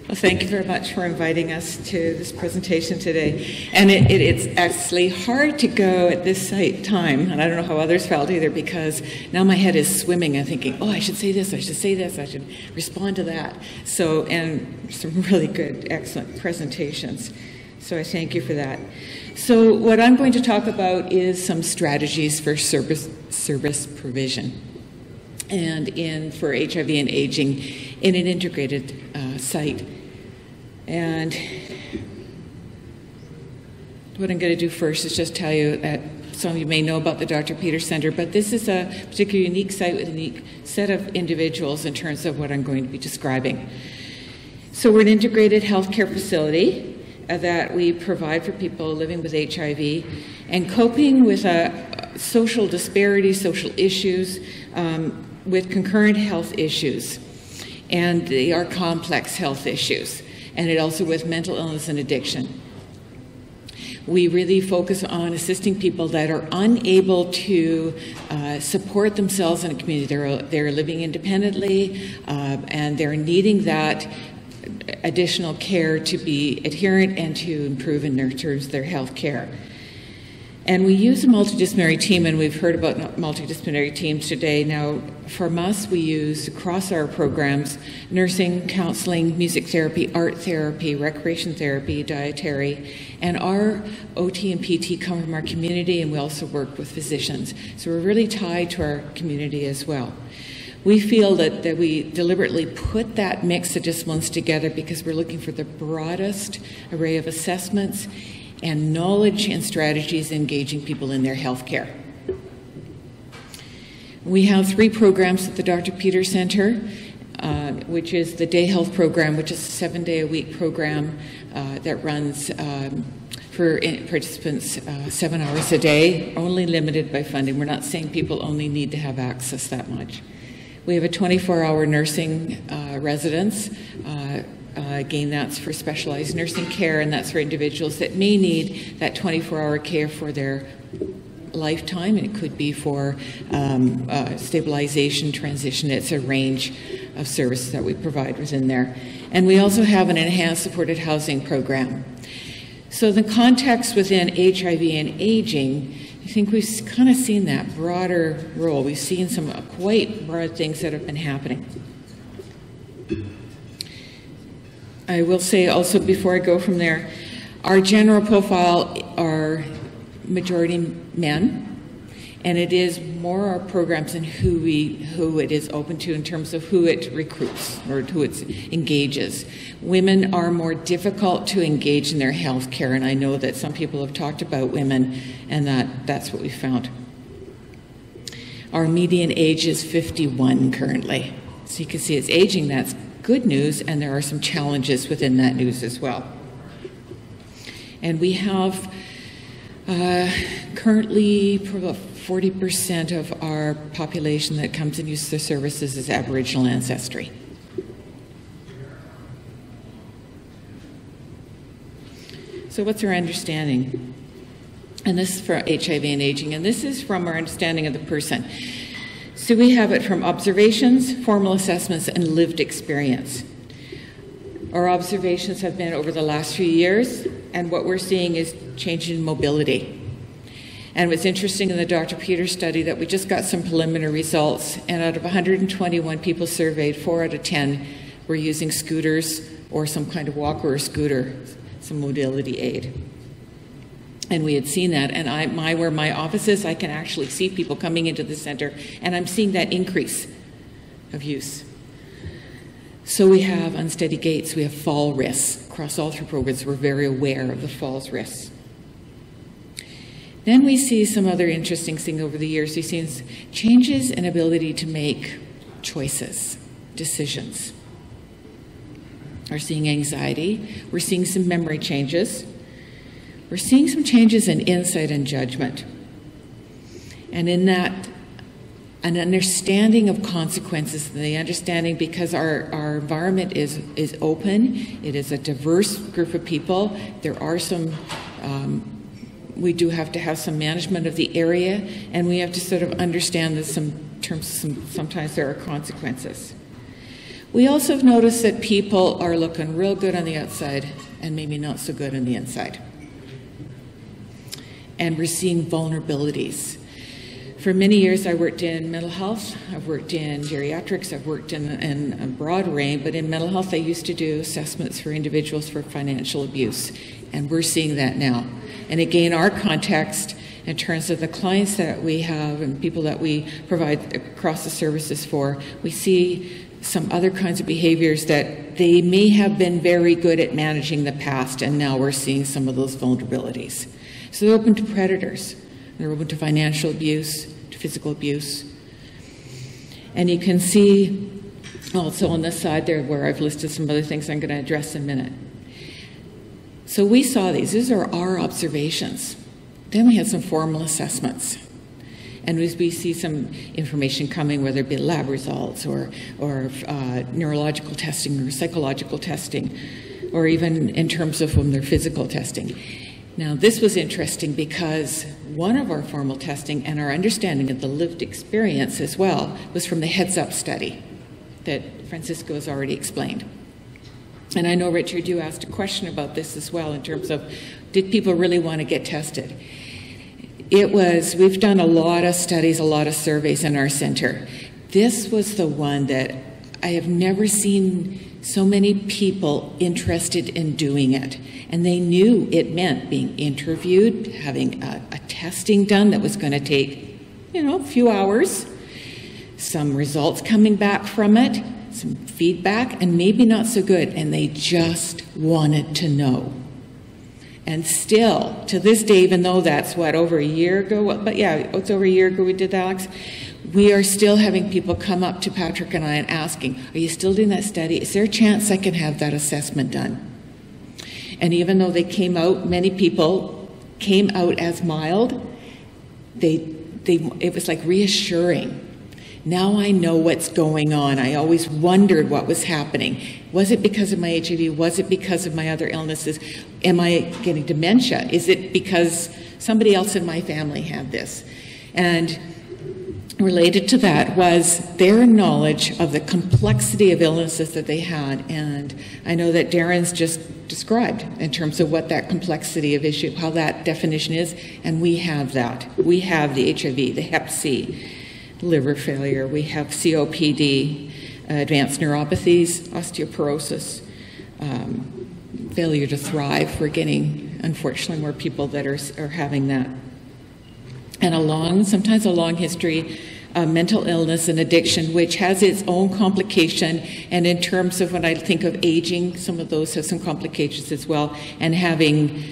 Well, thank you very much for inviting us to this presentation today. And it's actually hard to go at this time, and I don't know how others felt either, because now my head is swimming and thinking, oh, I should say this, I should say this, I should respond to that. So, and some really good, excellent presentations. So I thank you for that. So what I'm going to talk about is some strategies for service provision and for HIV and aging in an integrated site. And what I'm going to do first is just tell you that some of you may know about the Dr. Peters Center, but this is a particularly unique site with a unique set of individuals in terms of what I'm going to be describing. So we're an integrated healthcare facility that we provide for people living with HIV and coping with social disparities, social issues, with concurrent health issues. And they are complex health issues, and it also with mental illness and addiction. We really focus on assisting people that are unable to support themselves in a community. They're living independently, and they're needing that additional care to be adherent and to improve and nurture their health care. And we use a multidisciplinary team, and we've heard about multidisciplinary teams today. Now, from us, we use across our programs nursing, counseling, music therapy, art therapy, recreation therapy, dietary, and our OT and PT come from our community, and we also work with physicians. So we're really tied to our community as well. We feel that we deliberately put that mix of disciplines together because we're looking for the broadest array of assessments and knowledge and strategies engaging people in their health care. We have 3 programs at the Dr. Peters Center, which is the Day Health Program, which is a 7-day-a-week program that runs for participants 7 hours a day, only limited by funding. We're not saying people only need to have access that much. We have a 24-hour nursing residence. Again, that's for specialized nursing care, and that's for individuals that may need that 24-hour care for their lifetime, and it could be for stabilization, transition. It's a range of services that we provide within there. And we also have an enhanced supported housing program. So the context within HIV and aging, I think we've kind of seen that broader role. We've seen some quite broad things that have been happening. I will say also before I go from there, our general profile are majority men, and it is more our programs and who it is open to in terms of who it recruits or who it engages. Women are more difficult to engage in their health care, and I know that some people have talked about women, and that's what we found. Our median age is 51 currently. So you can see it's aging. That's good news, and there are some challenges within that news as well. And we have currently about 40% of our population that comes and uses the services is Aboriginal ancestry. So what's our understanding? And this is for HIV and aging, and this is from our understanding of the person. So we have it from observations, formal assessments, and lived experience. Our observations have been over the last few years, and what we're seeing is change in mobility. And what's interesting in the Dr. Peters study that we just got some preliminary results, and out of 121 people surveyed, 4 out of 10 were using scooters or some kind of walker or scooter, some mobility aid. And we had seen that, and where my office is, I can actually see people coming into the center, and I'm seeing that increase of use. So we have unsteady gaits, we have fall risks. Across all 3 programs, we're very aware of the falls risks. Then we see some other interesting thing over the years. We've seen changes in ability to make choices, decisions. We're seeing anxiety, we're seeing some memory changes. We're seeing some changes in insight and judgment. And in that, an understanding of consequences, and the understanding because our environment is open, it is a diverse group of people. There are some, we do have to have some management of the area, and we have to sort of understand that sometimes there are consequences. We also have noticed that people are looking real good on the outside and maybe not so good on the inside. And we're seeing vulnerabilities. For many years, I worked in mental health. I've worked in geriatrics. I've worked in a broad range. But in mental health, I used to do assessments for individuals for financial abuse. And we're seeing that now. And again, our context in terms of the clients that we have and people that we provide across the services for, we see some other kinds of behaviors that they may have been very good at managing in the past, and now we're seeing some of those vulnerabilities. So they're open to predators. They're open to financial abuse, to physical abuse. And you can see also on this side there where I've listed some other things I'm going to address in a minute. So we saw these. These are our observations. Then we had some formal assessments. And we see some information coming, whether it be lab results or neurological testing or psychological testing, or even in terms of their physical testing. Now, this was interesting because one of our formal testing and our understanding of the lived experience as well was from the Heads Up study that Francisco has already explained. And I know, Richard, you asked a question about this as well in terms of, did people really want to get tested? We've done a lot of studies, a lot of surveys in our center. This was the one that I have never seen so many people interested in doing it. And they knew it meant being interviewed, having a testing done that was going to take, a few hours, some results coming back from it, some feedback, and maybe not so good. And they just wanted to know. And still, to this day, even though that's, over a year ago? But yeah, it's over a year ago we did that, Alex. We are still having people come up to Patrick and I and asking, are you still doing that study? Is there a chance I can have that assessment done? And even though they came out, many people came out as mild, it was like reassuring. Now I know what's going on. I always wondered what was happening. Was it because of my HIV? Was it because of my other illnesses? Am I getting dementia? Is it because somebody else in my family had this? And related to that was their knowledge of the complexity of illnesses that they had. And I know that Darren's just described in terms of what that complexity of issue, how that definition is, and we have that. We have the HIV, the Hep C, liver failure, we have COPD, advanced neuropathies, osteoporosis, failure to thrive. We're getting, unfortunately, more people that are having that. And sometimes a long history of mental illness and addiction, which has its own complication. And in terms of when I think of aging, some of those have some complications as well. And having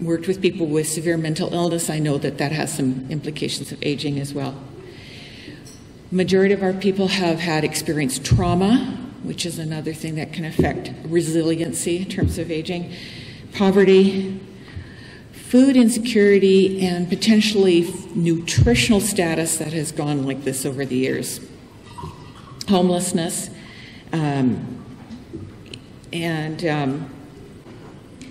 worked with people with severe mental illness, I know that has some implications of aging as well. Majority of our people have had experienced trauma, which is another thing that can affect resiliency in terms of aging, poverty, food insecurity, and potentially nutritional status that has gone like this over the years, homelessness, and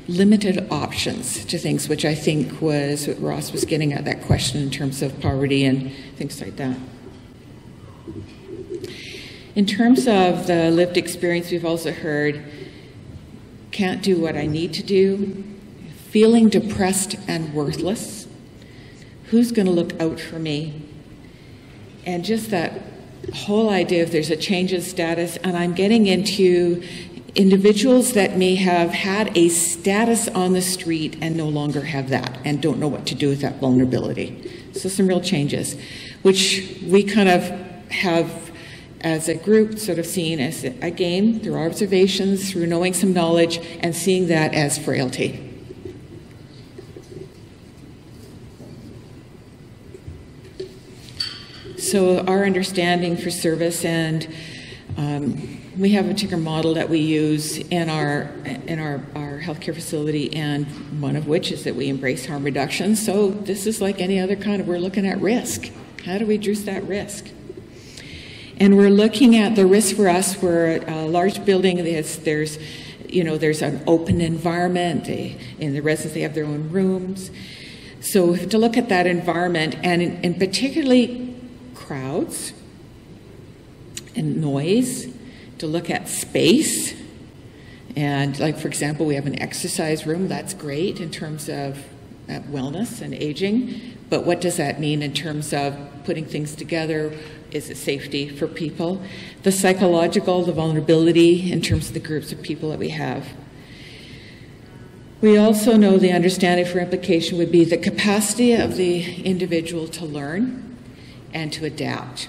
limited options to things, which I think was what Ross was getting at, that question in terms of poverty and things like that. In terms of the lived experience, we've also heard, can't do what I need to do, feeling depressed and worthless, who's going to look out for me, and just that whole idea of there's a change in status, and I'm getting into individuals that may have had a status on the street and no longer have that and don't know what to do with that vulnerability. So some real changes, which we kind of have as a group sort of seen as, again, through our observations, through knowing some knowledge, and seeing that as frailty. So our understanding for service, and we have a particular model that we use in our healthcare facility, and one of which is that we embrace harm reduction. So this is like any other kind of, we're looking at risk. How do we reduce that risk? And we're looking at the risk for us. We're a large building. There's an open environment. In the residents, they have their own rooms. So we have to look at that environment, and particularly crowds, and noise, to look at space. And like, for example, we have an exercise room. That's great in terms of wellness and aging. But what does that mean in terms of putting things together? Is it safety for people? The psychological, the vulnerability in terms of the groups of people that we have. We also know the understanding for implication would be the capacity of the individual to learn and to adapt.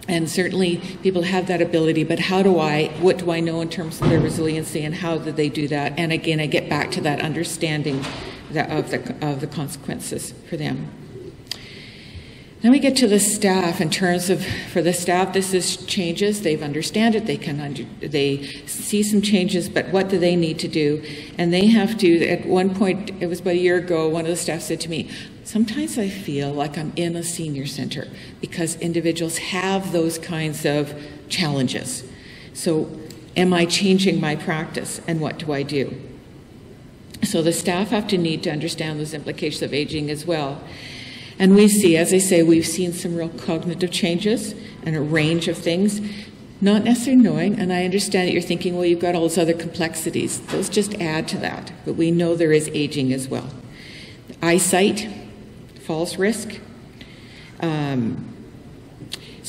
And certainly people have that ability, but what do I know in terms of their resiliency, and how do they do that? And again, I get back to that understanding of the consequences for them. Then we get to the staff. In terms of, for the staff, this is changes. They've understand it. They see some changes, but what do they need to do? And they have to, at one point, it was about a year ago, one of the staff said to me, sometimes I feel like I'm in a senior center because individuals have those kinds of challenges. So am I changing my practice, and what do I do? So the staff have to need to understand those implications of aging as well. And we see, as I say, we've seen some real cognitive changes and a range of things, not necessarily knowing, and I understand that you're thinking, well, you've got all those other complexities. Those just add to that, but we know there is aging as well. Eyesight, false risk, some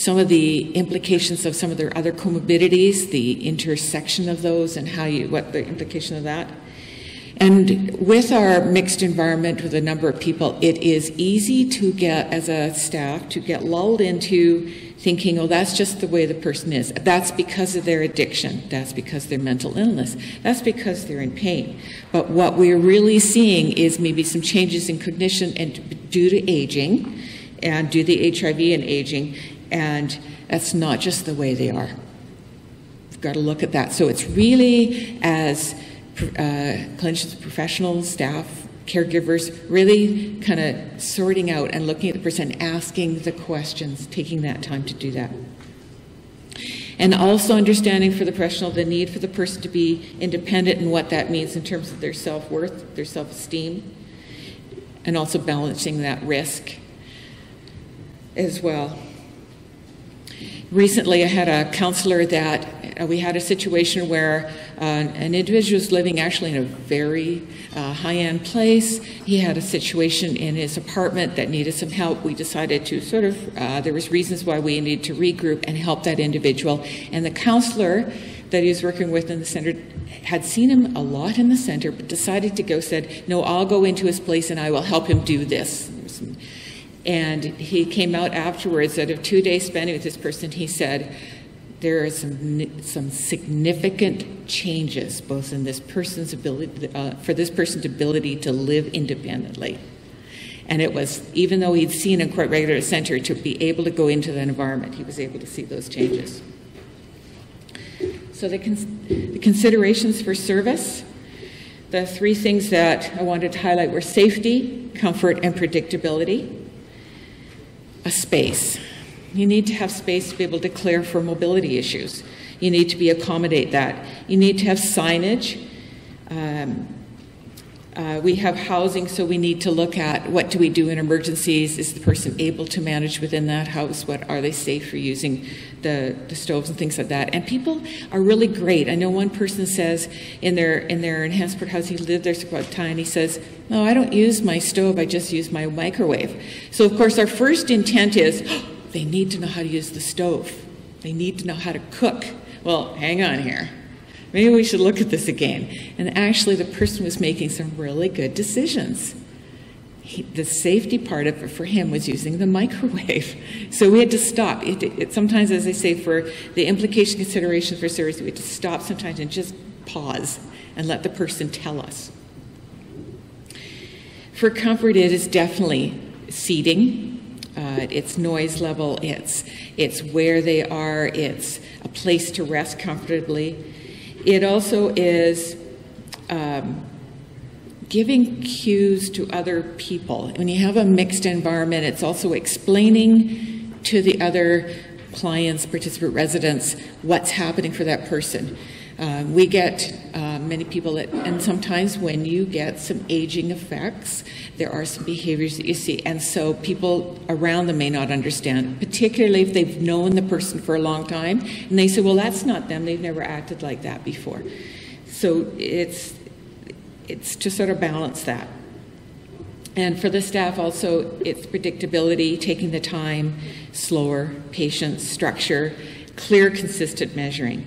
of the implications of some of their other comorbidities, the intersection of those, and what the implication of that. And with our mixed environment with a number of people, it is easy to get, as a staff, to get lulled into thinking, oh, that's just the way the person is. That's because of their addiction. That's because of their mental illness. That's because they're in pain. But what we're really seeing is maybe some changes in cognition and due to aging, and due to HIV and aging, and that's not just the way they are. We've got to look at that. So it's really, as clinicians, professionals, staff, caregivers, really kind of sorting out and looking at the person, asking the questions, taking that time to do that. And also understanding for the professional the need for the person to be independent and what that means in terms of their self-worth, their self-esteem, and also balancing that risk as well. Recently, I had a counselor that we had a situation where an individual was living actually in a very high-end place. He had a situation in his apartment that needed some help. We decided to sort of, there was reasons why we needed to regroup and help that individual. And the counselor that he was working with in the center had seen him a lot in the center, but decided to go, said, no, I'll go into his place and I will help him do this. And he came out afterwards, out of 2 days spending with this person, he said, there are some significant changes, both in this person's ability, for this person's ability to live independently. And it was, even though he'd seen a quite regular center, to be able to go into that environment, he was able to see those changes. So the considerations for service, the three things that I wanted to highlight were safety, comfort, and predictability. A space. You need to have space to be able to declare for mobility issues. You need to accommodate that. You need to have signage. We have housing, so we need to look at what do we do in emergencies. Is the person able to manage within that house? What are they safe for using the stoves and things like that? And people are really great. I know one person says in their enhanced support house, he lived there for about time, and he says, no, I don't use my stove, I just use my microwave. So of course our first intent is, oh, they need to know how to use the stove. They need to know how to cook. Well, hang on here. Maybe we should look at this again. And actually the person was making some really good decisions. The safety part of it for him was using the microwave. So we had to stop. Sometimes, as I say, for the implication considerations for service, we had to stop sometimes and just pause and let the person tell us. For comfort, it is definitely seating. It's noise level, it's where they are, it's a place to rest comfortably. It also is giving cues to other people. When you have a mixed environment, it's also explaining to the other clients, participant residents, what's happening for that person. We get many people that, and sometimes when you get some aging effects, there are some behaviors that you see, and so people around them may not understand, particularly if they've known the person for a long time, and they say, well, that's not them, they've never acted like that before. So it's to sort of balance that. And for the staff also, it's predictability, taking the time, slower, patience, structure, clear, consistent messaging.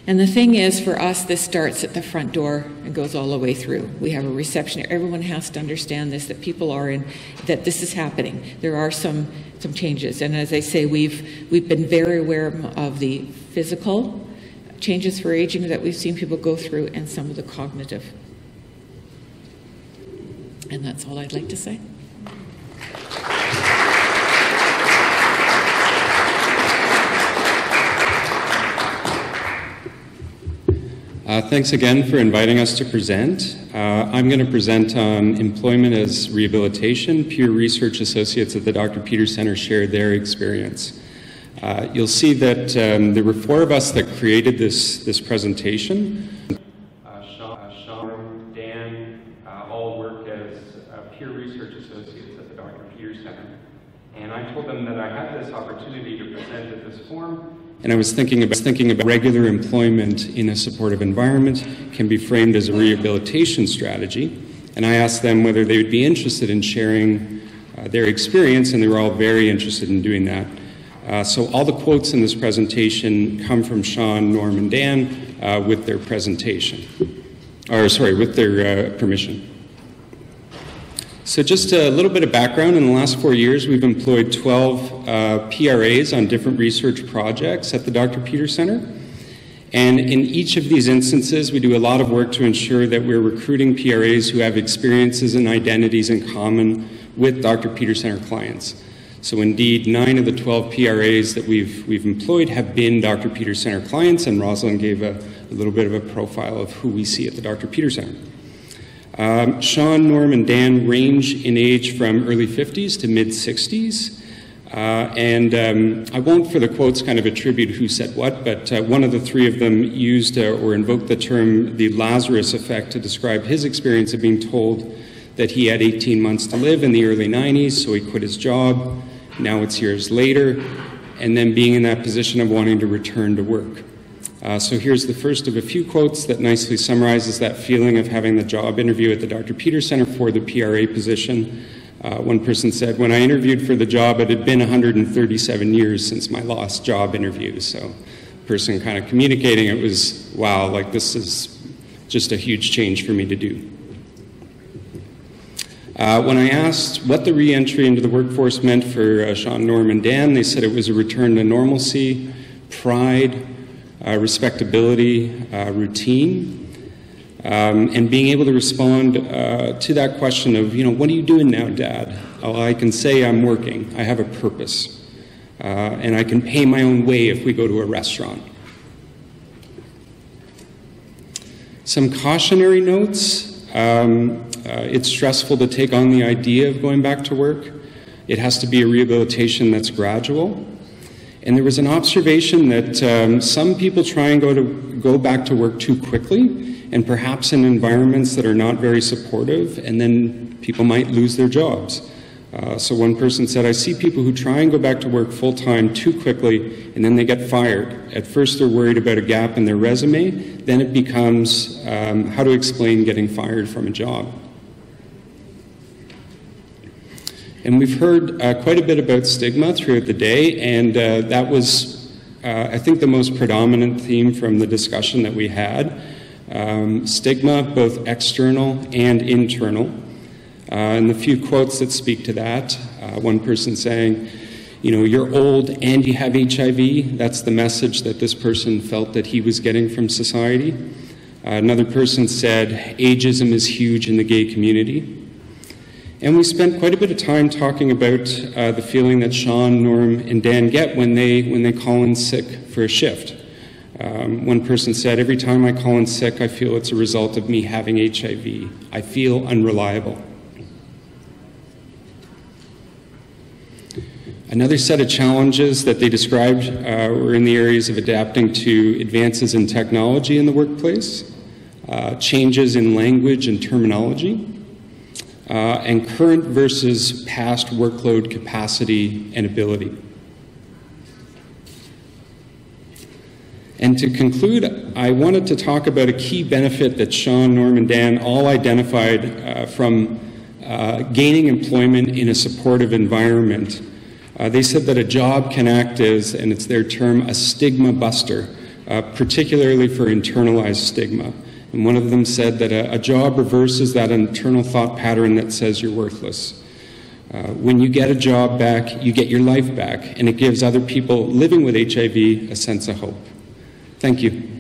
And the thing is, for us, this starts at the front door and goes all the way through. We have a reception. Everyone has to understand this, that people are in, that this is happening. There are some changes. And as I say, we've been very aware of the physical changes for aging that we've seen people go through and some of the cognitive. And that's all I'd like to say. Thanks again for inviting us to present. I'm going to present on employment as rehabilitation. Peer research associates at the Dr. Peter Center shared their experience. You'll see that there were 4 of us that created this presentation. Sean, Dan, all work as peer research associates at the Dr. Peter Center. And I told them that I had this opportunity to present at this forum. And I was thinking about regular employment in a supportive environment can be framed as a rehabilitation strategy. And I asked them whether they would be interested in sharing their experience, and they were all very interested in doing that. So all the quotes in this presentation come from Sean, Norm, and Dan with their presentation, with their permission. So just a little bit of background. In the last 4 years, we've employed 12 PRAs on different research projects at the Dr. Peter Center. And in each of these instances, we do a lot of work to ensure that we're recruiting PRAs who have experiences and identities in common with Dr. Peter Center clients. So indeed, 9 of the 12 PRAs that we've employed have been Dr. Peter Center clients, and Rosalind gave a little bit of a profile of who we see at the Dr. Peter Center. Sean, Norm, and Dan range in age from early 50s to mid 60s. I won't, for the quotes, kind of attribute who said what, but one of the 3 of them used or invoked the term the Lazarus effect to describe his experience of being told that he had 18 months to live in the early 90s, so he quit his job. Now it's years later, and then being in that position of wanting to return to work. So here's the first of a few quotes that nicely summarizes that feeling of having the job interview at the Dr. Peter Center for the PRA position. One person said, when I interviewed for the job, it had been 137 years since my last job interview. So the person kind of communicating it was, wow, like this is just a huge change for me to do. When I asked what the re-entry into the workforce meant for Sean, Norm, and Dan, they said it was a return to normalcy, pride, respectability, routine, and being able to respond to that question of, what are you doing now, Dad? Oh, I can say I'm working. I have a purpose. And I can pay my own way if we go to a restaurant. Some cautionary notes. It's stressful to take on the idea of going back to work. It has to be a rehabilitation that's gradual. And there was an observation that some people try and go back to work too quickly, and perhaps in environments that are not very supportive, and then people might lose their jobs. So one person said, I see people who try and go back to work full-time too quickly, and then they get fired. At first they're worried about a gap in their resume, then it becomes how to explain getting fired from a job. And we've heard quite a bit about stigma throughout the day, and that was, I think, the most predominant theme from the discussion that we had. Stigma, both external and internal. And the few quotes that speak to that, one person saying, you're old and you have HIV. That's the message that this person felt that he was getting from society. Another person said, ageism is huge in the gay community. And we spent quite a bit of time talking about the feeling that Sean, Norm, and Dan get when they call in sick for a shift. One person said, every time I call in sick, I feel it's a result of me having HIV. I feel unreliable. Another set of challenges that they described were in the areas of adapting to advances in technology in the workplace, changes in language and terminology, and current versus past workload capacity and ability. And to conclude, I wanted to talk about a key benefit that Sean, Norm, and Dan all identified from gaining employment in a supportive environment. They said that a job can act as, and it's their term, a stigma buster, particularly for internalized stigma. And one of them said that a job reverses that internal thought pattern that says you're worthless. When you get a job back, you get your life back, and it gives other people living with HIV a sense of hope. Thank you.